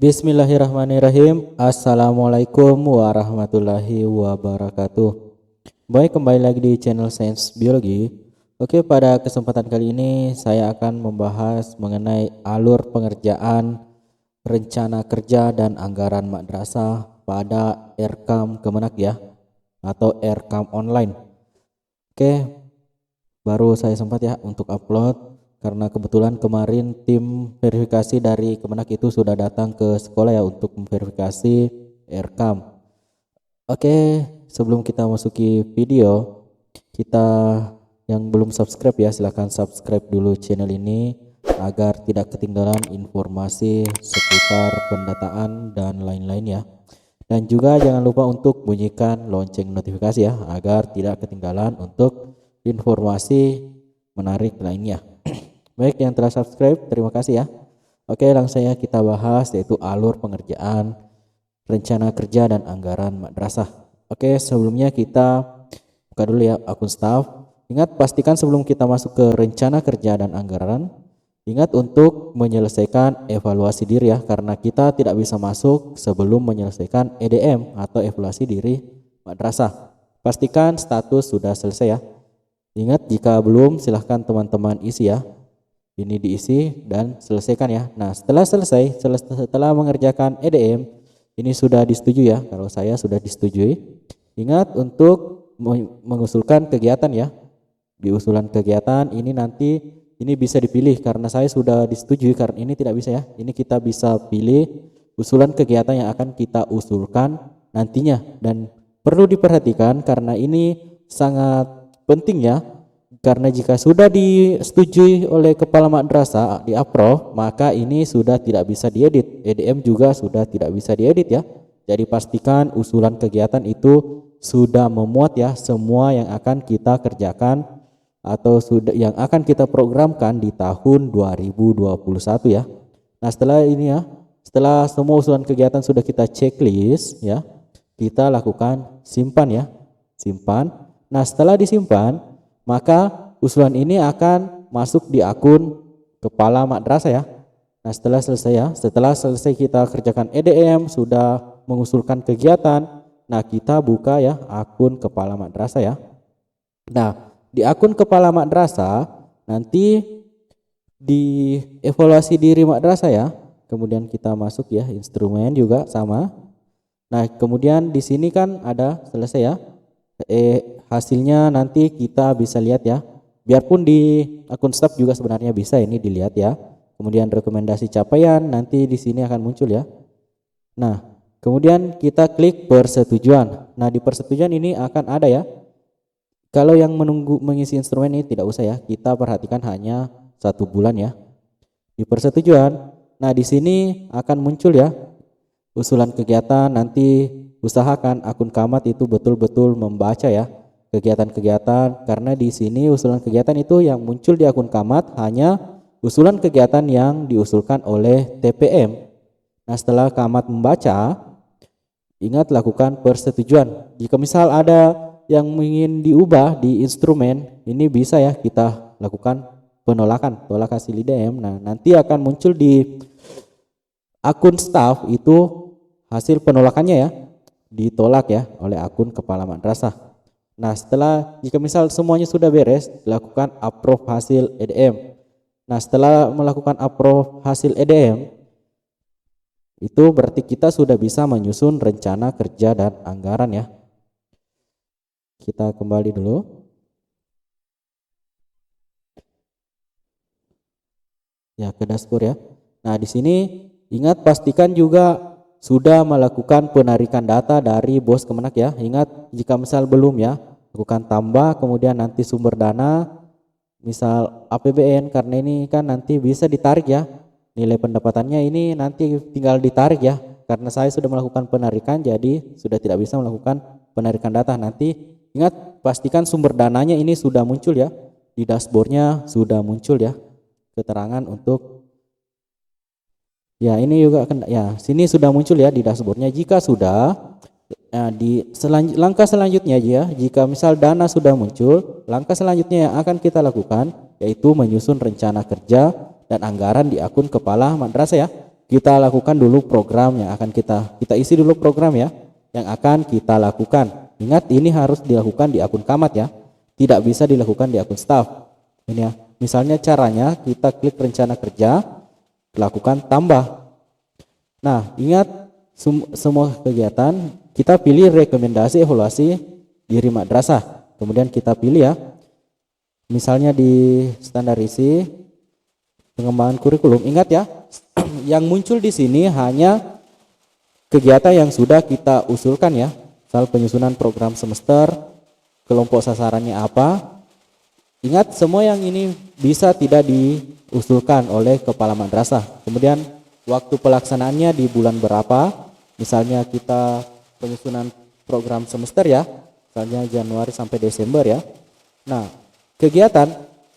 Bismillahirrahmanirrahim. Assalamualaikum warahmatullahi wabarakatuh. Baik, kembali lagi di channel Sains Biologi. Oke, pada kesempatan kali ini saya akan membahas mengenai alur pengerjaan rencana kerja dan anggaran madrasah pada RKAM Kemenak ya, atau RKAM online. Oke, baru saya sempat ya untuk upload karena kebetulan kemarin tim verifikasi dari Kemenak itu sudah datang ke sekolah ya untuk memverifikasi RKAM. Oke, sebelum kita masuki video, kita yang belum subscribe ya silahkan subscribe dulu channel ini agar tidak ketinggalan informasi seputar pendataan dan lain-lain ya. Dan juga jangan lupa untuk bunyikan lonceng notifikasi ya agar tidak ketinggalan untuk informasi menarik lainnya. Baik, yang telah subscribe terima kasih ya. Oke, langsung saja kita bahas yaitu alur pengerjaan rencana kerja dan anggaran madrasah. Oke, sebelumnya kita buka dulu ya akun staff. Ingat, pastikan sebelum kita masuk ke rencana kerja dan anggaran, ingat untuk menyelesaikan evaluasi diri ya, karena kita tidak bisa masuk sebelum menyelesaikan EDM atau evaluasi diri madrasah. Pastikan status sudah selesai ya. Ingat, jika belum silahkan teman-teman isi ya. Ini diisi dan selesaikan ya. Nah, setelah selesai, setelah mengerjakan EDM, ini sudah disetujui ya. Kalau saya sudah disetujui, ingat untuk mengusulkan kegiatan ya. Di usulan kegiatan ini nanti ini bisa dipilih karena saya sudah disetujui, karena ini tidak bisa ya. Ini kita bisa pilih usulan kegiatan yang akan kita usulkan nantinya, dan perlu diperhatikan karena ini sangat penting ya. Karena jika sudah disetujui oleh kepala madrasah di approve, maka ini sudah tidak bisa diedit. EDM juga sudah tidak bisa diedit ya. Jadi pastikan usulan kegiatan itu sudah memuat ya semua yang akan kita kerjakan atau sudah yang akan kita programkan di tahun 2021 ya. Nah, setelah ini ya, setelah semua usulan kegiatan sudah kita checklist ya, kita lakukan simpan ya. Simpan. Nah, setelah disimpan, maka usulan ini akan masuk di akun kepala madrasah ya. Nah, setelah selesai kita kerjakan EDM, sudah mengusulkan kegiatan, nah kita buka ya akun kepala madrasah ya. Nah, di akun kepala madrasah nanti di evaluasi diri madrasah ya, kemudian kita masuk ya instrumen juga sama. Nah, kemudian di sini kan ada selesai ya. Hasilnya nanti kita bisa lihat ya. Biarpun di akun staff juga sebenarnya bisa ini dilihat ya. Kemudian rekomendasi capaian nanti di sini akan muncul ya. Nah, kemudian kita klik persetujuan. Nah, di persetujuan ini akan ada ya. Kalau yang menunggu mengisi instrumen ini tidak usah ya. Kita perhatikan hanya 1 bulan ya. Di persetujuan. Nah, di sini akan muncul ya usulan kegiatan. Nanti usahakan akun Kamat itu betul-betul membaca ya kegiatan-kegiatan, karena di sini usulan kegiatan itu yang muncul di akun Kamat hanya usulan kegiatan yang diusulkan oleh TPM. Nah, setelah Kamat membaca, ingat lakukan persetujuan. Jika misal ada yang ingin diubah di instrumen, ini bisa ya kita lakukan penolakan, tolak hasil IDM. Nah, nanti akan muncul di akun staff itu hasil penolakannya ya, ditolak ya oleh akun kepala madrasah. Nah, setelah jika misal semuanya sudah beres, lakukan approve hasil EDM. Nah, setelah melakukan approve hasil EDM, itu berarti kita sudah bisa menyusun rencana kerja dan anggaran ya. Kita kembali dulu. Ya, ke dashboard ya. Nah, di sini ingat pastikan juga sudah melakukan penarikan data dari BOS Kemenak ya. Ingat, jika misal belum ya, lakukan tambah, kemudian nanti sumber dana, misal APBN, karena ini kan nanti bisa ditarik ya. Nilai pendapatannya ini nanti tinggal ditarik ya. Karena saya sudah melakukan penarikan, jadi sudah tidak bisa melakukan penarikan data. Nanti ingat, pastikan sumber dananya ini sudah muncul ya. Di dashboardnya sudah muncul ya keterangan untuk ya, ini juga ya, sini sudah muncul ya di dashboardnya. Jika sudah, nah di langkah selanjutnya ya, jika misal dana sudah muncul, langkah selanjutnya yang akan kita lakukan yaitu menyusun rencana kerja dan anggaran di akun kepala madrasah ya. kita lakukan dulu program yang akan kita isi dulu program ya yang akan kita lakukan. Ingat, ini harus dilakukan di akun Camat ya, tidak bisa dilakukan di akun staff. Ini ya, misalnya caranya kita klik rencana kerja, lakukan tambah. Nah, ingat semua kegiatan kita pilih rekomendasi evaluasi diri madrasah. Kemudian kita pilih ya, misalnya di standar isi pengembangan kurikulum. Ingat ya, yang muncul di sini hanya kegiatan yang sudah kita usulkan ya, soal penyusunan program semester, kelompok sasarannya apa. Ingat, semua yang ini bisa tidak diusulkan oleh kepala madrasah. Kemudian waktu pelaksanaannya di bulan berapa, misalnya kita penyusunan program semester ya, misalnya Januari sampai Desember ya. Nah,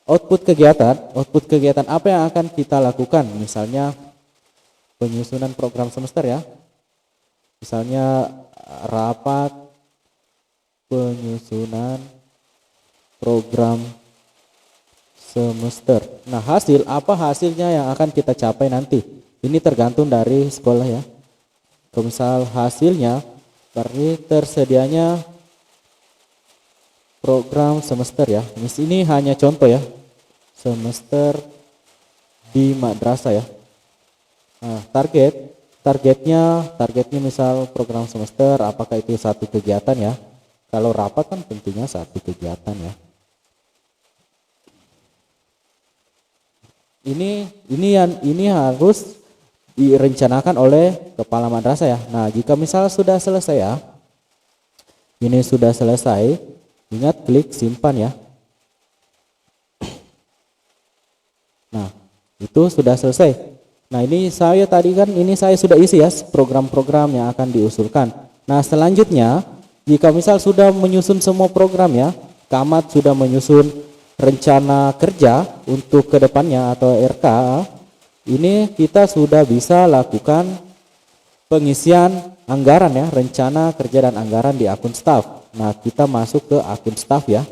output kegiatan apa yang akan kita lakukan, misalnya penyusunan program semester ya, misalnya rapat penyusunan program semester. Nah, hasilnya yang akan kita capai nanti, ini tergantung dari sekolah ya. Kalau misal hasilnya berarti tersedianya program semester ya, ini hanya contoh ya, semester di madrasah ya. Nah, targetnya misal program semester, apakah itu satu kegiatan ya? Kalau rapat kan tentunya satu kegiatan ya. Ini harus direncanakan oleh kepala madrasah ya. Nah, jika misal sudah selesai ya, ini sudah selesai, ingat klik simpan ya. Nah, itu sudah selesai. Nah, ini saya sudah isi ya program-program yang akan diusulkan. Nah, selanjutnya jika misal sudah menyusun semua program ya, Camat sudah menyusun rencana kerja untuk kedepannya atau RK, ini kita sudah bisa lakukan pengisian anggaran ya, rencana kerja dan anggaran di akun staff. Nah, kita masuk ke akun staff ya.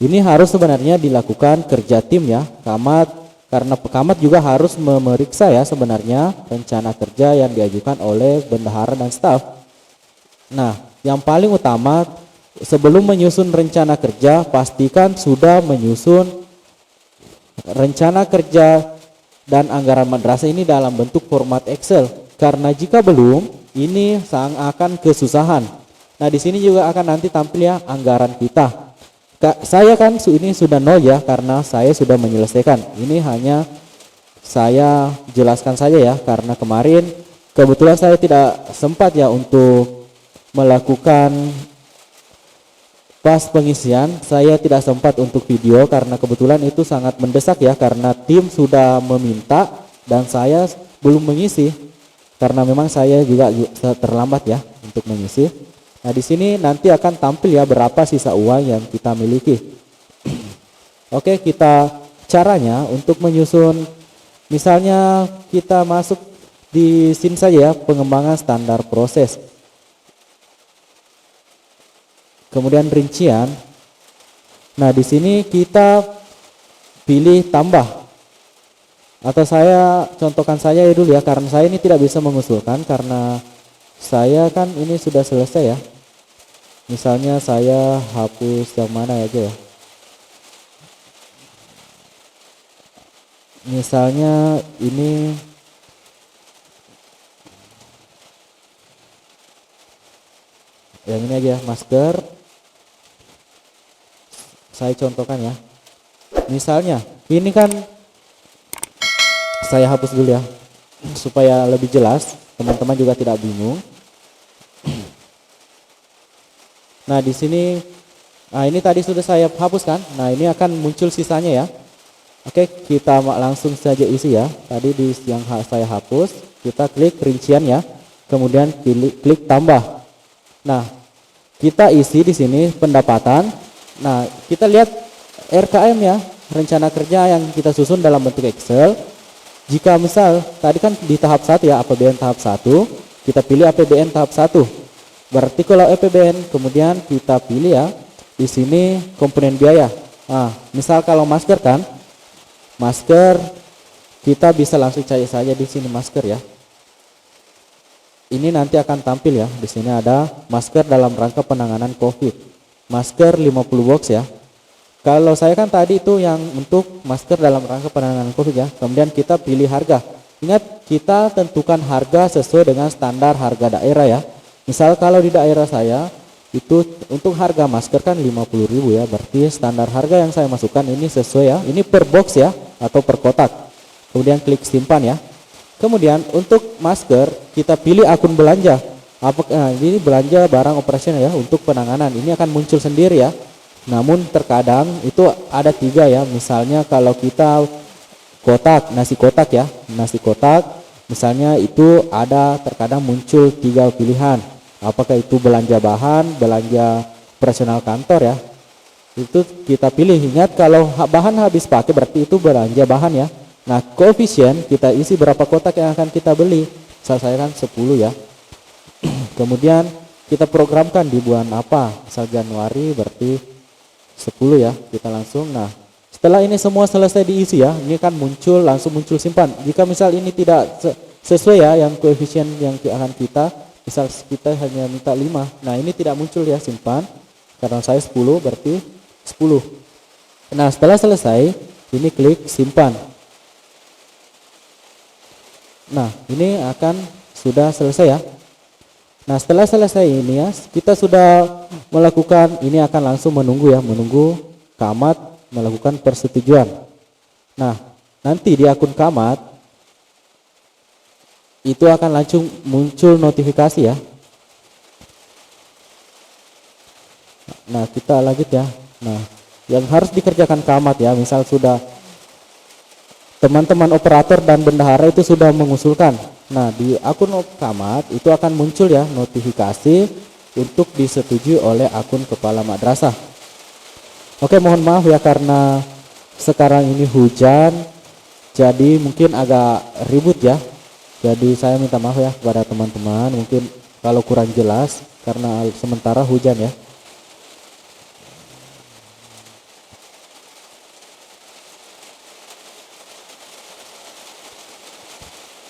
Ini harus sebenarnya dilakukan kerja tim ya, Camat. Karena Camat juga harus memeriksa ya sebenarnya rencana kerja yang diajukan oleh bendahara dan staf. Nah, yang paling utama sebelum menyusun rencana kerja, pastikan sudah menyusun rencana kerja dan anggaran madrasah ini dalam bentuk format Excel. Karena jika belum, ini akan kesusahan. Nah, di sini juga akan nanti tampil ya anggaran kita. Saya kan ini sudah nol ya, karena saya sudah menyelesaikan. Ini hanya saya jelaskan saja ya, karena kemarin kebetulan saya tidak sempat ya untuk melakukan pas pengisian. Saya tidak sempat untuk video karena kebetulan itu sangat mendesak ya, karena tim sudah meminta dan saya belum mengisi karena memang saya juga terlambat ya untuk mengisi. Nah, di sini nanti akan tampil ya berapa sisa uang yang kita miliki. Oke, caranya untuk menyusun, misalnya kita masuk di sini saja ya, pengembangan standar proses. Kemudian rincian. Nah, di sini kita pilih tambah. Atau saya contohkan saja dulu ya, karena saya ini tidak bisa mengusulkan karena saya kan ini sudah selesai ya. Misalnya saya hapus yang mana aja ya. Misalnya ini yang ini aja, masker. Saya contohkan ya. Misalnya ini kan saya hapus dulu ya supaya lebih jelas, teman-teman juga tidak bingung. Nah, di sini, nah ini tadi sudah saya hapuskan. Nah, ini akan muncul sisanya ya. Oke, kita langsung saja isi ya. Tadi yang saya hapus, kita klik rincian ya. Kemudian klik tambah. Nah, kita isi di sini pendapatan. Nah, kita lihat RKM ya, rencana kerja yang kita susun dalam bentuk Excel. Jika misal tadi kan di tahap 1 ya, APBN tahap 1, kita pilih APBN tahap 1. Berarti kalau APBN kemudian kita pilih ya di sini komponen biaya. Nah, misal kalau masker kan, masker kita bisa langsung cari saja di sini masker ya. Ini nanti akan tampil ya. Di sini ada masker dalam rangka penanganan COVID. Masker 50 box ya. Kalau saya kan tadi itu yang untuk masker dalam rangka penanganan COVID ya. Kemudian kita pilih harga. Ingat, kita tentukan harga sesuai dengan standar harga daerah ya. Misal kalau di daerah saya itu untuk harga masker kan 50.000 ya. Berarti standar harga yang saya masukkan ini sesuai ya. Ini per box ya atau per kotak. Kemudian klik simpan ya. Kemudian untuk masker kita pilih akun belanja. Ini belanja barang operasional ya untuk penanganan. Ini akan muncul sendiri ya. Namun terkadang itu ada 3 ya. Misalnya kalau kita kotak, nasi kotak ya. Nasi kotak misalnya itu ada terkadang muncul 3 pilihan. Apakah itu belanja bahan, belanja operasional kantor ya. Itu kita pilih. Ingat kalau bahan habis pakai berarti itu belanja bahan ya. Nah, koefisien kita isi berapa kotak yang akan kita beli. Misal saya kan 10 ya. Kemudian kita programkan di bulan apa. Misal Januari berarti 10 ya. Kita langsung. Nah, setelah ini semua selesai diisi ya. Ini kan langsung muncul simpan. Jika misal ini tidak sesuai ya yang koefisien yang akan kita. Misal kita hanya minta 5. Nah, ini tidak muncul ya simpan. Karena saya 10 berarti 10. Nah, setelah selesai ini klik simpan. Nah, ini akan sudah selesai ya. Nah, setelah selesai ini ya, kita sudah melakukan, ini akan langsung menunggu ya, menunggu Camat melakukan persetujuan. Nah, nanti di akun Camat itu akan langsung muncul notifikasi ya. Nah, kita lanjut ya. Nah, yang harus dikerjakan Camat ya, misal sudah teman-teman operator dan bendahara itu sudah mengusulkan. Nah, di akun Camat itu akan muncul ya notifikasi untuk disetujui oleh akun kepala madrasah. Oke, mohon maaf ya karena sekarang ini hujan, jadi mungkin agak ribut ya. Jadi saya minta maaf ya kepada teman-teman, mungkin kalau kurang jelas karena sementara hujan ya.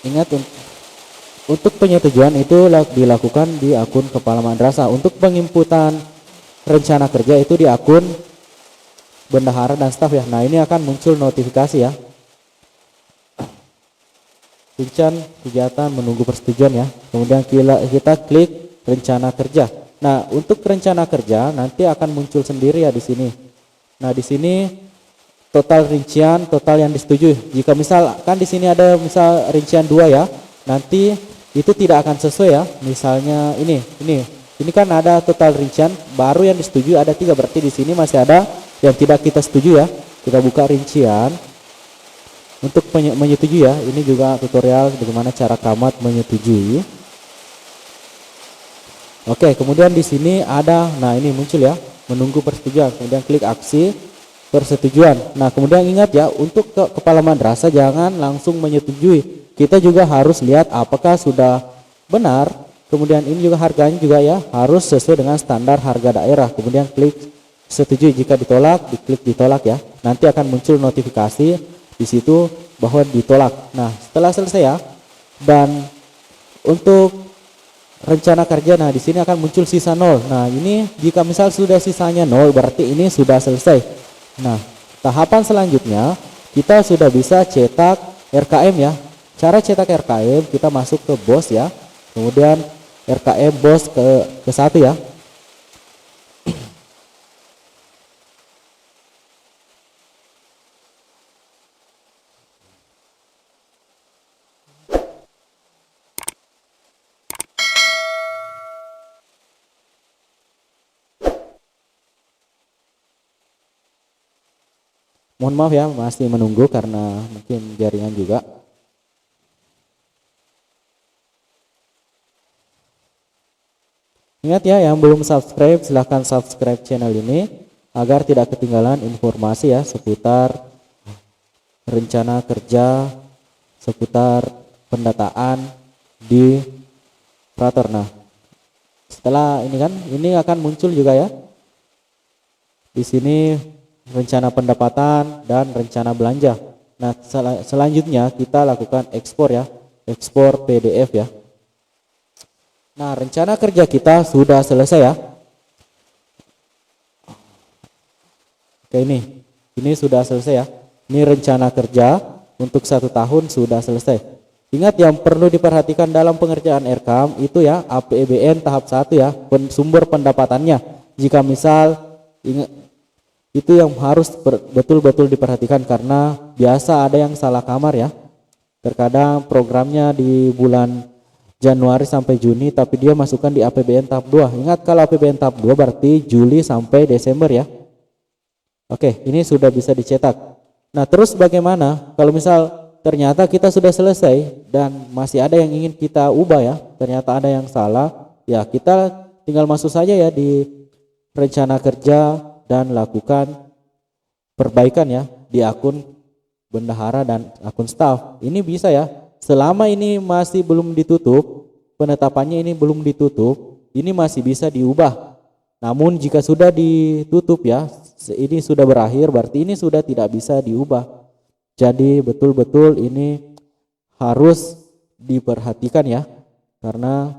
Ingat, untuk penyetujuan itu dilakukan di akun kepala madrasah. Untuk penginputan rencana kerja itu di akun bendahara dan staf ya. Nah, ini akan muncul notifikasi ya. Rincian kegiatan menunggu persetujuan ya. Kemudian kita klik rencana kerja. Nah, untuk rencana kerja nanti akan muncul sendiri ya di sini. Nah, di sini total rincian, total yang disetujui. Jika misal kan di sini ada misal rincian 2 ya, nanti itu tidak akan sesuai ya. Misalnya ini kan ada total rincian, baru yang disetujui ada 3, berarti di sini masih ada yang tidak kita setuju ya. Kita buka rincian untuk menyetujui ya. Ini juga tutorial bagaimana cara Camat menyetujui. Oke, kemudian di sini ada, nah ini muncul ya, menunggu persetujuan. Kemudian klik aksi persetujuan. Nah, kemudian ingat ya, untuk kepala madrasah jangan langsung menyetujui. Kita juga harus lihat apakah sudah benar. Kemudian ini juga harganya juga ya harus sesuai dengan standar harga daerah. Kemudian klik setujui. Jika ditolak, diklik ditolak ya. Nanti akan muncul notifikasi di situ bahwa ditolak. Nah, setelah selesai ya. Dan untuk rencana kerja, nah di sini akan muncul sisa 0. Nah, ini jika misal sudah sisanya 0 berarti ini sudah selesai. Nah, tahapan selanjutnya kita sudah bisa cetak RKM ya. Cara cetak RKM kita masuk ke BOS ya. Kemudian RKM BOS ke 1 ya. Mohon maaf ya masih menunggu karena mungkin jaringan juga. Ingat ya, yang belum subscribe silahkan subscribe channel ini agar tidak ketinggalan informasi ya seputar rencana kerja, seputar pendataan di operator. Nah, setelah ini kan ini akan muncul juga ya. Di sini rencana pendapatan dan rencana belanja. Nah, selanjutnya kita lakukan ekspor ya, ekspor PDF ya. Nah, rencana kerja kita sudah selesai ya. Oke, ini sudah selesai ya. Ini rencana kerja untuk 1 tahun sudah selesai. Ingat yang perlu diperhatikan dalam pengerjaan RKAM itu ya APBN tahap 1 ya, sumber pendapatannya. Jika misal ingat itu yang harus betul-betul diperhatikan karena biasa ada yang salah kamar ya. Terkadang programnya di bulan Januari sampai Juni tapi dia masukkan di APBN tahap 2. Ingat kalau APBN tahap 2 berarti Juli sampai Desember ya. Oke, ini sudah bisa dicetak. Nah, terus bagaimana kalau misal ternyata kita sudah selesai dan masih ada yang ingin kita ubah ya, ternyata ada yang salah, ya kita tinggal masuk saja ya di rencana kerja dan lakukan perbaikan ya di akun bendahara dan akun staf. Ini bisa ya, selama ini masih belum ditutup, penetapannya ini belum ditutup, ini masih bisa diubah. Namun jika sudah ditutup ya, ini sudah berakhir berarti ini sudah tidak bisa diubah. Jadi betul-betul ini harus diperhatikan ya, karena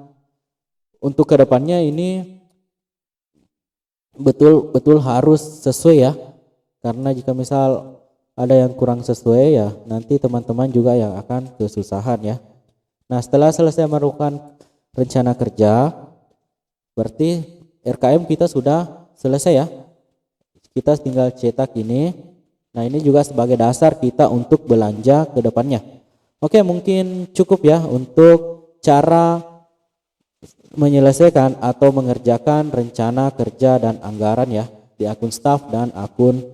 untuk kedepannya ini betul-betul harus sesuai ya, karena jika misal ada yang kurang sesuai ya nanti teman-teman juga yang akan kesusahan ya. Nah, setelah selesai melakukan rencana kerja berarti RKM kita sudah selesai ya, kita tinggal cetak ini. Nah, ini juga sebagai dasar kita untuk belanja ke depannya. Oke, mungkin cukup ya untuk cara menyelesaikan atau mengerjakan rencana kerja dan anggaran ya di akun staf dan akun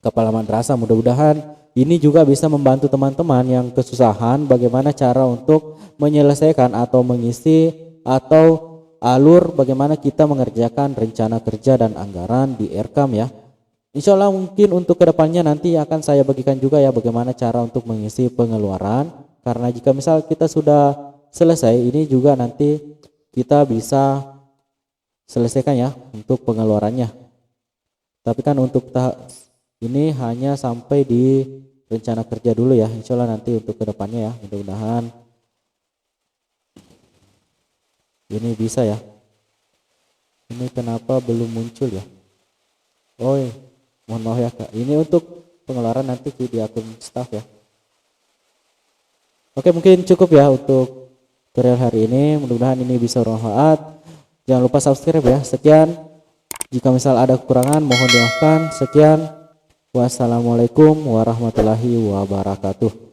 kepala madrasah. Mudah-mudahan ini juga bisa membantu teman-teman yang kesusahan bagaimana cara untuk menyelesaikan atau mengisi atau alur bagaimana kita mengerjakan rencana kerja dan anggaran di RKAM ya. Insya Allah mungkin untuk kedepannya nanti akan saya bagikan juga ya bagaimana cara untuk mengisi pengeluaran, karena jika misal kita sudah selesai ini juga nanti kita bisa selesaikan ya untuk pengeluarannya. Tapi kan untuk ini hanya sampai di rencana kerja dulu ya. Insya Allah nanti untuk kedepannya ya mudah-mudahan ini bisa ya. Ini kenapa belum muncul ya? Oh, mohon maaf ya Kak. Ini untuk pengeluaran nanti di akun staff ya. Oke, mungkin cukup ya untuk tutorial hari ini. Mudah-mudahan ini bisa bermanfaat. Jangan lupa subscribe ya. Sekian. Jika misal ada kekurangan mohon dimaafkan. Sekian. Wassalamualaikum warahmatullahi wabarakatuh.